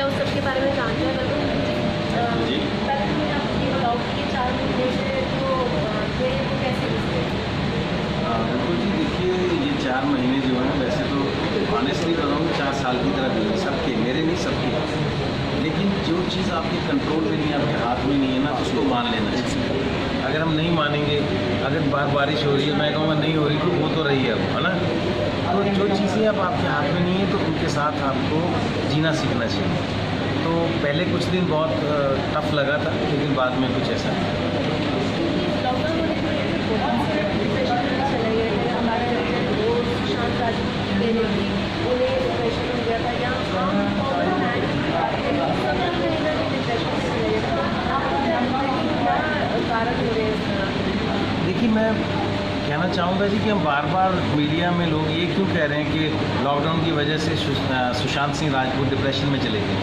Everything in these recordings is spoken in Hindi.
मीडिया उस सब के बारे में जानता है। तो जी। पहले तो मुझे आप ये बताओ कि ये 4 महीने से जो थे वो कैसे गुजरे? बिल्कुल जी, देखिए ये 4 महीने जो हैं वैसे तो ऑनेस्टली बताऊँ 4 साल की तरह गुजरे सबके, मेरे नहीं सबके। लेकिन जो चीज़ आपके कंट्रोल में नहीं, आपके हाथ में नहीं है ना, उसको मान लेना चाहिए। अगर हम नहीं मानेंगे, अगर बारिश हो रही है, मैं कहूँगा नहीं हो रही तो हो तो रही है अब, है ना। तो जो चीज़ें अब आपके हाथ में नहीं है तो उनके साथ आपको जीना सीखना चाहिए। तो पहले कुछ दिन बहुत टफ लगा था, लेकिन बाद में कुछ ऐसा नहीं। लॉकडाउन होने की वजह से बहुत से डिप्रेशन में चले गए थे। हमारे वो सुशांत राजपूत की बेटे थी, उन्हें डिप्रेशन हो गया था, या हम कॉमन मैन की बात करें सब लोग कहीं ना कहीं डिप्रेशन में चले गए थे। आपको क्या लगता है कि क्या कारण हो रहे हैं इस तरह? देखिए, मैं कहना चाहूँगा जी कि हम बार बार मीडिया में लोग ये क्यों कह रहे हैं कि लॉकडाउन की वजह से सुशांत सिंह राजपूत डिप्रेशन में चले गए।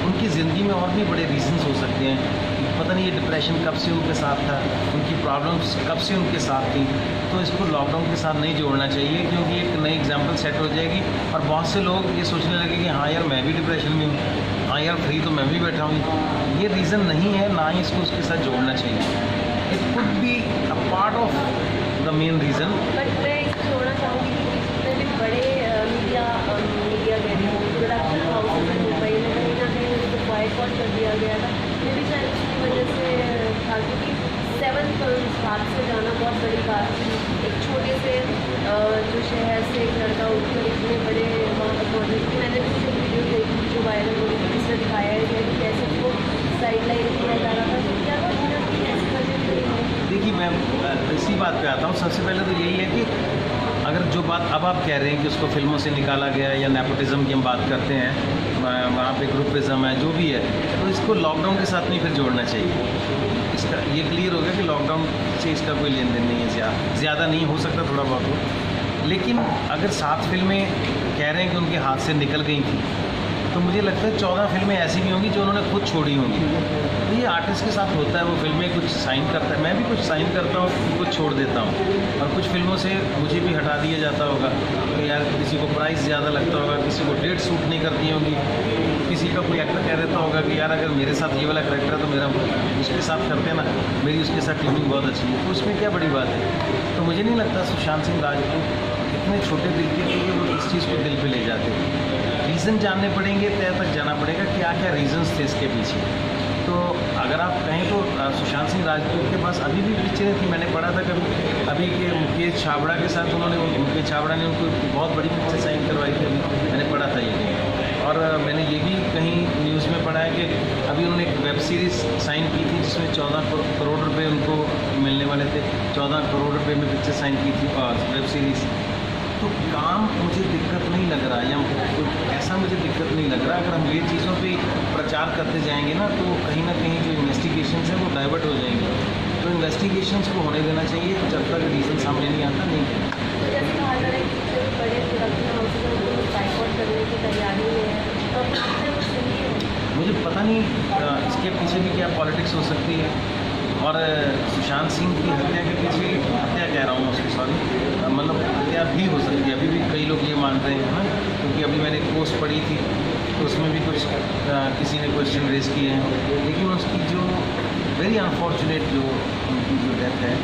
उनकी ज़िंदगी में और भी बड़े रीजंस हो सकते हैं। पता नहीं ये डिप्रेशन कब से उनके साथ था, उनकी प्रॉब्लम्स कब से उनके साथ थी। तो इसको लॉकडाउन के साथ नहीं जोड़ना चाहिए, क्योंकि एक नई एग्जाम्पल सेट हो जाएगी और बहुत से लोग ये सोचने लगे कि हाँ यार मैं भी डिप्रेशन में हूँ, हाँ यार फ्री तो मैं भी बैठा हूँ। ये रीज़न नहीं है, ना ही इसको उसके साथ जोड़ना चाहिए। It could be a part of the main reason. But मैं इसको जोड़ना चाहूँगी कि जितने भी बड़े मीडिया कह रही हूँ, प्रोडक्शन हाउसेज हैं मुंबई में, कहीं ना कहीं उसको बॉयकॉट कर दिया गया था। मे भी शायद उसकी वजह से था, क्योंकि 7 फिल्म हाथ से जाना बहुत बड़ी बात थी। एक छोटे से जो शहर से एक लड़का उठकर इतने बड़े वहाँ तक पहुँचे। मैंने भी जो वीडियो देखी जो वायरल हो रही थी, जिसमें दिखाया गया कि कैसे उसको साइड लाइन किया जा रहा था। तो क्या कुछ ना कुछ ऐसी वजह थी? देखिए, मैं इसी बात पे आता हूँ। सबसे पहले तो यही है कि अगर जो बात अब आप कह रहे हैं कि उसको फिल्मों से निकाला गया या नेपोटिज्म की हम बात करते हैं, वहाँ पे ग्रुपिज्म है, जो भी है, तो इसको लॉकडाउन के साथ नहीं फिर जोड़ना चाहिए। इसका ये क्लियर हो गया कि लॉकडाउन से इसका कोई लेन देन नहीं है, ज़्यादा नहीं हो सकता, थोड़ा बहुत हो। लेकिन अगर 7 फिल्में कह रहे हैं कि उनके हाथ से निकल गई थी, तो मुझे लगता है 14 फिल्में ऐसी भी होंगी जो उन्होंने खुद छोड़ी होंगी। तो ये आर्टिस्ट के साथ होता है, वो फिल्में कुछ साइन करता है, मैं भी कुछ साइन करता हूँ, कुछ छोड़ देता हूँ। और कुछ फिल्मों से मुझे भी हटा दिया जाता होगा कि यार किसी को प्राइस ज़्यादा लगता होगा, किसी को डेट सूट नहीं करती होंगी, किसी का कोई एक्टर कह देता होगा कि यार अगर मेरे साथ ये वाला करेक्टर है तो मेरा उसके साथ करते ना, मेरी उसके साथ टीमिंग बहुत अच्छी है, तो उसमें क्या बड़ी बात है। तो मुझे नहीं लगता सुशांत सिंह राजपूत इतने छोटे दिल के थे कि वो इस चीज़ को दिल पे ले जाते। रीज़न जानने पड़ेंगे, तय तक जाना पड़ेगा क्या क्या रीज़न्स थे इसके पीछे। तो अगर आप कहें तो सुशांत सिंह राजपूत के पास अभी भी पिक्चरें थी। मैंने पढ़ा था कभी अभी के मुकेश छाबड़ा के साथ मुकेश छाबड़ा ने उनको बहुत बड़ी पिक्चर साइन करवाई थी, अभी मैंने पढ़ा था ये। और मैंने ये भी कहीं न्यूज़ में पढ़ा है कि अभी उन्होंने एक वेब सीरीज़ साइन की थी जिसमें 14 करोड़ रुपये उनको मिलने वाले थे। 14 करोड़ रुपये में पिक्चर साइन की थी वेब सीरीज़। तो काम मुझे दिक्कत नहीं लग रहा, या ऐसा मुझे दिक्कत नहीं लग रहा। अगर हम ये चीज़ों पे प्रचार करते जाएंगे ना, तो कहीं ना कहीं जो इन्वेस्टिगेशंस हैं वो डाइवर्ट हो जाएंगे। तो इन्वेस्टिगेशंस को होने देना चाहिए, जब तक रीज़न सामने नहीं आता नहीं कहना। तो जैसे कहा जा रहा है कि जो बड़े प्रोडक्शन हाउसेज हैं उनको बाइकआउट करने की तैयारी में है, तो आपने कुछ सुनी है? मुझे पता नहीं इसके पीछे भी क्या पॉलिटिक्स हो सकती है। और सुशांत सिंह की हत्या के पीछे, हत्या कह रहा हूँ उसकी, सॉरी, मतलब हत्या भी हो सकती है। अभी भी कई लोग ये मान रहे हैं ना, क्योंकि अभी मैंने एक पोस्ट पढ़ी थी तो उसमें भी कुछ किसी ने क्वेश्चन रेज किए हैं। लेकिन उसकी जो वेरी अनफॉर्चुनेट जो उनकी जो डेथ है,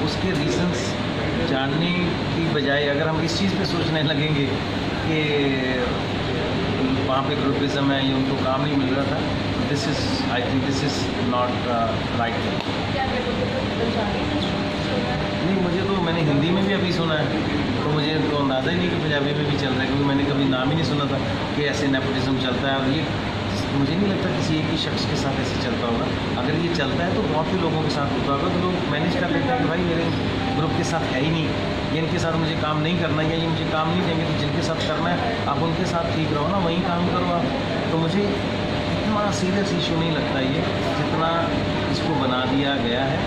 उसके रीजंस जानने की बजाय अगर हम इस चीज़ पे सोचने लगेंगे कि वहाँ पे ग्रुपिज्म है या उनको काम नहीं मिल रहा था, this is I think this is not right thing. नहीं, मुझे तो मैंने हिंदी में भी अभी सुना है, तो मुझे तो अंदाज़ा ही नहीं कि पंजाबी में भी चल रहा है, क्योंकि मैंने कभी नाम ही नहीं सुना था कि ऐसे नेपोटिज्म चलता है। और ये मुझे नहीं लगता किसी एक ही शख्स के साथ ऐसे चलता होगा। अगर ये चलता है तो बहुत ही लोगों के साथ होता होगा, तो लोग मैनेज कर लेते हैं कि भाई मेरे ग्रुप के साथ है ही नहीं, ये इनके साथ मुझे काम नहीं करना है, या ये मुझे काम नहीं देंगे, तो जिनके साथ करना है आप उनके साथ ठीक रहो ना, वहीं काम करो आप। तो मुझे इतना सीरियस इशू नहीं लगता ये, जितना इसको बना दिया गया है।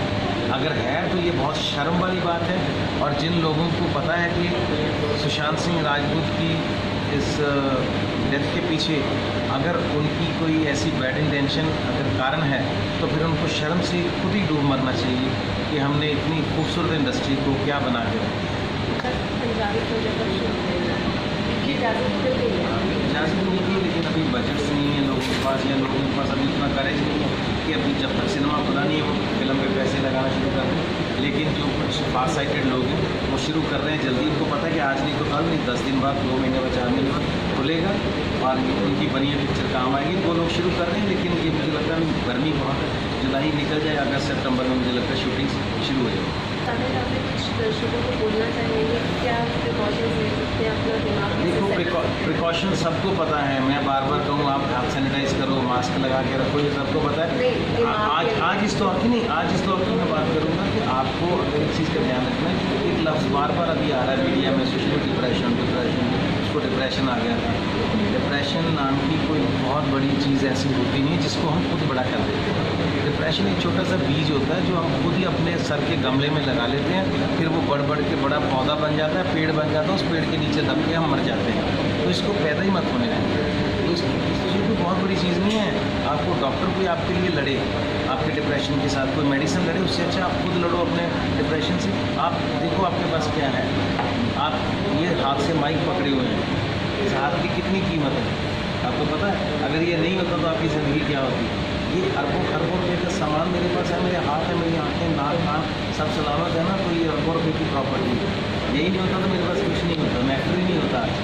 अगर है तो ये बहुत शर्म वाली बात है। और जिन लोगों को पता है कि सुशांत सिंह राजपूत की इस डेथ के पीछे अगर उनकी कोई ऐसी बैड इंटेंशन अगर कारण है, तो फिर उनको शर्म से खुद ही डूब मरना चाहिए कि हमने इतनी खूबसूरत इंडस्ट्री को क्या बना के रखा। इजाज़त मिली थी, लेकिन अभी बजट्स नहीं है, लोग हैं, लोगों के पास अभी उतना करेज नहीं है कि अभी जब तक सिनेमा खुला नहीं है वो फिल्म पे पैसे लगाना शुरू कर दें। लेकिन जो कुछ फार साइटेड लोग हैं वो शुरू कर रहे हैं जल्दी, उनको पता है कि आज नहीं तो कल नहीं, 10 दिन बाद, 2 महीने बाद, 4 महीने बाद खुलेगा और उनकी बनी हुई पिक्चर काम आएगी। वो लोग शुरू कर रहे हैं, लेकिन ये मुझे लगता है गर्मी बहुत है, जुलाई निकल जाए, अगस्त सितंबर में मुझे लगता है शूटिंग शुरू हो जाएगी। अगर आप कुछ दर्शकों को बोलना चाहेंगे क्या प्रिकॉशंस ले सकते हैं अपना दिमाग देखो प्रिकॉशन सबको पता है, मैं बार बार कहूँ आप हाथ सैनिटाइज करो, मास्क लगा के रखो, ये सबको पता है। आज इस दौर की नहीं, आज इस दौर की मैं बात करूँगा कि आपको अगर एक चीज़ का ध्यान रखना है कि एक लफ्ज़ बार बार अभी आ रहा है मीडिया में, सोशल डिप्रेशन, उसको डिप्रेशन आ गया था। डिप्रेशन नाम की कोई बहुत बड़ी चीज़ ऐसी होती नहीं जिसको हम खुद बड़ा कर देते हैं। डिप्रेशन एक छोटा सा बीज होता है जो हम खुद ही अपने सर के गमले में लगा लेते हैं, फिर वो बढ़ के बड़ा पौधा बन जाता है, पेड़ बन जाता है, उस पेड़ के नीचे दब के हम मर जाते हैं। तो इसको पैदा ही मत होने दें। तो इस चीज़ कोई बहुत बड़ी चीज़ नहीं है। आपको डॉक्टर कोई आपके लिए लड़े, आपके डिप्रेशन के साथ कोई मेडिसिन लड़े, उससे अच्छा आप खुद लड़ो अपने डिप्रेशन से। आप देखो आपके पास क्या है, आप ये हाथ से माइक पकड़े हुए हैं, इस हाथ की कितनी कीमत है आपको पता है? अगर ये नहीं होता तो आपकी ज़िंदगी क्या होती? ये अरबों खरबों रुपये का सामान मेरे पास है, मेरे हाथ है, मेरी आँखें, नाक, कान सब सलामत है ना, तो ये अरबों रुपये की प्रॉपर्टी है। यही नहीं होता तो मेरे पास कुछ नहीं होता, मैटर ही नहीं होता आज।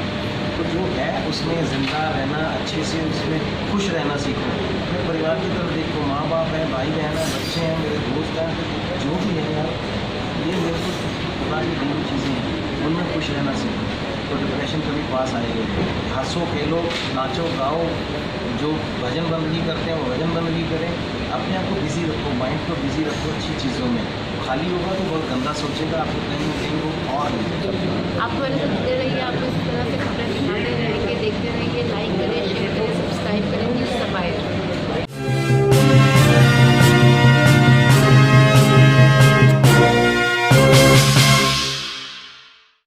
तो जो है उसमें ज़िंदा रहना, अच्छे से उसमें खुश रहना सीखो। अपने परिवार की तरफ देखो, माँ बाप है, भाई बहन है, बच्चे हैं, मेरे दोस्त हैं, जो भी है यार, ये मेरे को खुदा की दी हुई चीज़ें हैं, उनमें खुश रहना सीखो, तो डिप्रेशन कभी पास आएगा। हंसो, खेलो, नाचो, गाओ, जो भजन बंदगी करते हैं वो भजन बंदगी करें, अपने आप को बिज़ी रखो, माइंड को बिज़ी रखो अच्छी चीज़ों में। खाली होगा तो बहुत गंदा सोचेगा, आपको कहीं ना कहीं वो और आप हमारे साथ जुड़े रहिए, आपको इस तरह से खबरें दिखाते रहेंगे, देखते रहेंगे, लाइक करें, शेयर करें।